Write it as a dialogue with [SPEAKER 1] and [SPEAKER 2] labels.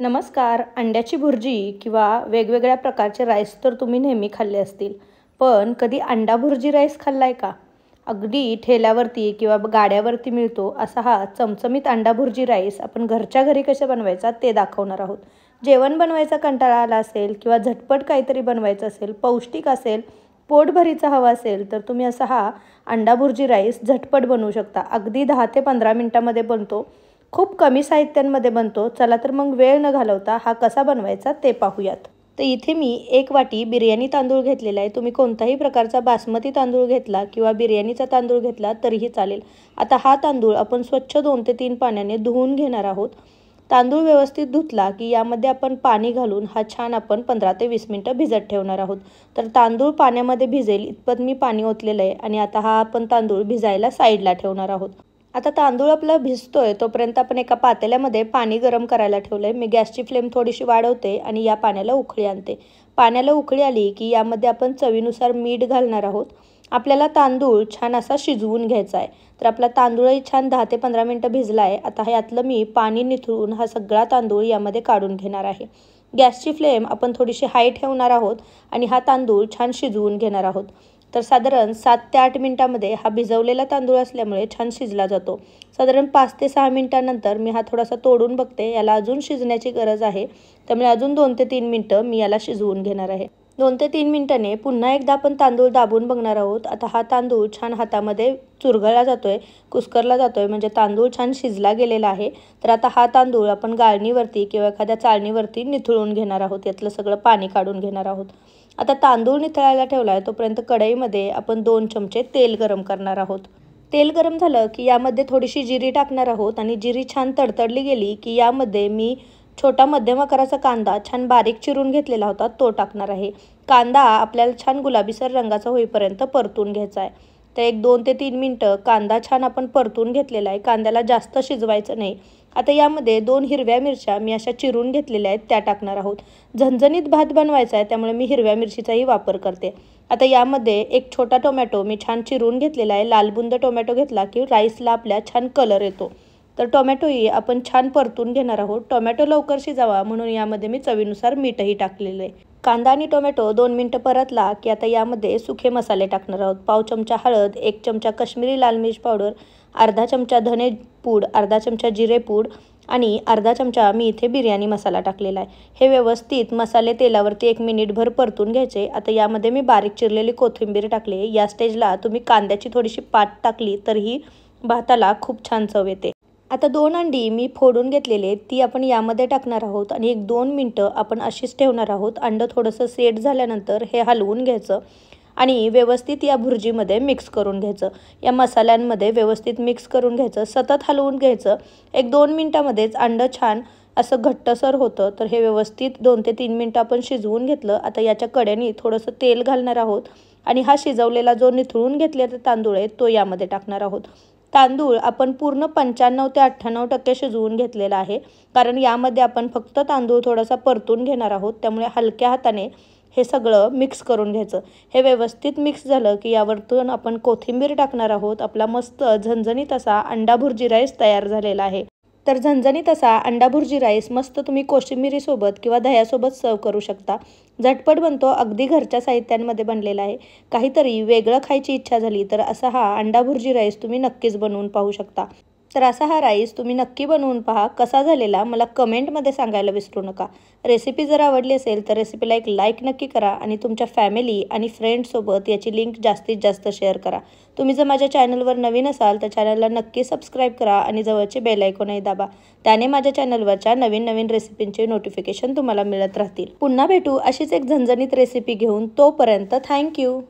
[SPEAKER 1] नमस्कार. अंड्याची भुर्जी किंवा वेगवेगळ्या प्रकारचे राईस तर तुम्ही नेहमी खाल्ले असतील, पण कधी अंडा भुर्जी राईस खाल्लाय का? अगदी ठेल्यावरती किंवा गाड्यावरती मिळतो असा हा चमचमीत अंडा भुर्जी राईस आपण घरच्या घरी कसे बनवायचा ते दाखवणार आहोत. जेवण बनवायचा कंटाळा आला असेल किंवा झटपट काहीतरी बनवायचं असेल, पौष्टिक असेल, पोटभरीचा हवा असेल, तर तुम्ही असा हा अंडा भुर्जी राईस झटपट बनवू शकता. अगदी 10 ते 15 मिनिटांमध्ये बनतो. खूप कमी साहित्यांमध्ये बनतो. चला तर मग वेळ न घालवता हा कसा बनवायचा ते पाहूयात. तर इथे मी 1 वाटी बिर्याणी तांदूळ घेतलेला आहे. तुम्ही कोणताही प्रकारचा बासमती तांदूळ घेतला किंवा बिर्याणीचा तांदूळ घेतला तरीही चालेल. आता हा तांदूळ आपण स्वच्छ 2 ते 3 पाण्याने धुवून घेणार आहोत. तांदूळ व्यवस्थित धुतला की यामध्ये आपण पाणी घालून हा छान आपण 15 ते 20 मिनिटं भिजत ठेवणार आहोत. तर तांदूळ पाण्यामध्ये भिजेल इतपत मी पाणी ओतलेलं आहे आणि आता हा आपण तांदूळ भिजायला साईडला ठेवणार आहोत. आता तांदूळ आपला भिजतोय तोपर्यंत आपण एका पातेल्यामध्ये पाणी गरम करायला ठेवलंय. मी गॅसची फ्लेम थोडीशी वाढवते आणि या पाण्याला उकळी आणते. पाण्याला उकळी आली की यामध्ये आपण चवीनुसार मीठ घालणार आहोत. आपल्याला तांदूळ छान असा शिजवून घ्यायचा आहे. तर आपला तांदूळही छान 10 ते 15 मिनिटं भिजला आहे. आता यातलं मी पाणी निथळून हा सगळा तांदूळ यामध्ये काढून घेणार आहे. गॅसची फ्लेम आपण थोडीशी हाय ठेवणार आहोत आणि हा तांदूळ छान शिजवून घेणार आहोत. तर साधारण 7 ते 8 मिनिटांमध्ये हा भिजवलेला तांदूळ असल्यामुळे छान शिजला जातो. साधारण 5 ते 6 मिनिटांनंतर मी हा थोडासा तोडून बघते. याला अजून शिजण्याची गरज आहे, त्यामुळे अजून 2 ते 3 मिनिटं मी याला शिजवून घेणार आहे. 2 ते 3 मिनिटांनी पुन्हा एकदा आपण तांदूळ दाबून बघणार आहोत. आता हा तांदूळ छान हातामध्ये चुरगळला जातोय, कुस्करला जातोय, म्हणजे तांदूळ छान शिजला गेलेला आहे. तर आता हा तांदूळ आपण गाळणीवरती किंवा एखाद्या चाळणीवरती निथळून घेणार आहोत. यातलं सगळं पाणी काढून घेणार आहोत. आता तांदूळ निथळायला ठेवला आहे तोपर्यंत कढईमध्ये आपण 2 चमचे तेल गरम करणार आहोत. तेल गरम झालं की यामध्ये थोडीशी जिरी टाकणार आहोत आणि जिरी छान तडतडली गेली की यामध्ये मी छोटा मध्यम आकाराचा कांदा छान बारीक चिरून घेतलेला होता तो टाकणार आहे. कांदा आपल्याला छान गुलाबीसर रंगाचा होईपर्यंत परतून घ्यायचा आहे. तर 1-2 ते 3 मिनिटं कांदा छान आपण परतून घेतलेला आहे. कांद्याला जास्त शिजवायचं नाही. आता यामध्ये 2 हिरव्या मिरच्या मी अशा चिरून घेतलेल्या आहेत त्या टाकणार आहोत. झणझणीत भात बनवायचा आहे त्यामुळे मी हिरव्या मिरचीचाही वापर करते. आता यामध्ये 1 छोटा टोमॅटो मी छान चिरून घेतलेला आहे. लालबुंद टोमॅटो घेतला की राईसला आपल्या छान कलर येतो. तर टोमॅटोही आपण छान परतून घेणार आहोत. टोमॅटो लवकर शिजावा म्हणून यामध्ये मी चवीनुसार मीठही टाकलेलं आहे. कांदा आणि टोमॅटो 2 मिनिटं परतला की आता यामध्ये सुखे मसाले टाकणार आहोत. पाव चमचा हळद, 1 चमचा काश्मीरी लाल मिर्च पावडर, अर्धा चमचा धने पूड, अर्धा चमचा जिरे पूड आणि अर्धा चमचा मी इथे बिर्याणी मसाला टाकलेला आहे. हे व्यवस्थित मसाले तेलावरती 1 मिनिटभर परतून घ्यायचे. आता यामध्ये मी बारीक चिरलेली कोथिंबीर टाकली. या स्टेजला तुम्ही कांद्याची थोडीशी पात टाकली तरीही भाताला खूप छान चव येते. आता 2 अंडी मी फोडून घेतलेले ती आपण यामध्ये टाकणार आहोत आणि 1-2 मिनिटं आपण अशीच ठेवणार आहोत. अंडं थोडंसं सेट झाल्यानंतर हे हलवून घ्यायचं आणि व्यवस्थित या भुर्जीमध्ये मिक्स करून घ्यायचं. या मसाल्यांमध्ये व्यवस्थित मिक्स करून घ्यायचं, सतत हलवून घ्यायचं. 1-2 मिनिटांमध्येच अंडं छान असं घट्टसर होतं. तर हे व्यवस्थित 2 ते 3 मिनिटं आपण शिजवून घेतलं. आता याच्या कड्याने थोडंसं तेल घालणार आहोत आणि हा शिजवलेला जो निथळून घेतलेला तांदूळ आहे तो यामध्ये टाकणार आहोत. तांदूळ आपण पूर्ण 95 ते 98% शिजवून घेतलेला आहे, कारण यामध्ये आपण फक्त तांदूळ थोडासा परतून घेणार आहोत. त्यामुळे हलक्या हाताने हे सगळं मिक्स करून घ्यायचं. हे व्यवस्थित मिक्स झालं की यावरतून आपण कोथिंबीर टाकणार आहोत. आपला मस्त झणझणीत असा अंडा भुर्जी राईस तयार झालेला आहे. तर झणझणीत असा अंडा भुर्जी राईस मस्त तुम्ही कोशिंबिरीसोबत किंवा दह्यासोबत सर्व करू शकता. झटपट बनतो, अगदी घरच्या साहित्यांमध्ये बनलेला आहे. काहीतरी वेगळं खायची इच्छा झाली तर असा हा अंडा भुर्जी राईस तुम्ही नक्कीच बनवून पाहू शकता. तर असा हा राईस तुम्ही नक्की बनवून पहा. कसा झालेला मला कमेंटमध्ये सांगायला विसरू नका. रेसिपी जर आवडली असेल तर रेसिपीला एक लाईक नक्की करा आणि तुमच्या फॅमिली आणि फ्रेंड्ससोबत याची लिंक जास्तीत जास्त शेअर करा. तुम्ही जर माझ्या चॅनलवर नवीन असाल तर चॅनलला नक्की सबस्क्राईब करा आणि जवळचे बेल आयकॉनही दाबा. त्याने माझ्या चॅनलवरच्या नवीन नवीन रेसिपींचे नोटिफिकेशन तुम्हाला मिळत राहतील. पुन्हा भेटू अशीच एक झणझणीत रेसिपी घेऊन. तोपर्यंत थँक्यू.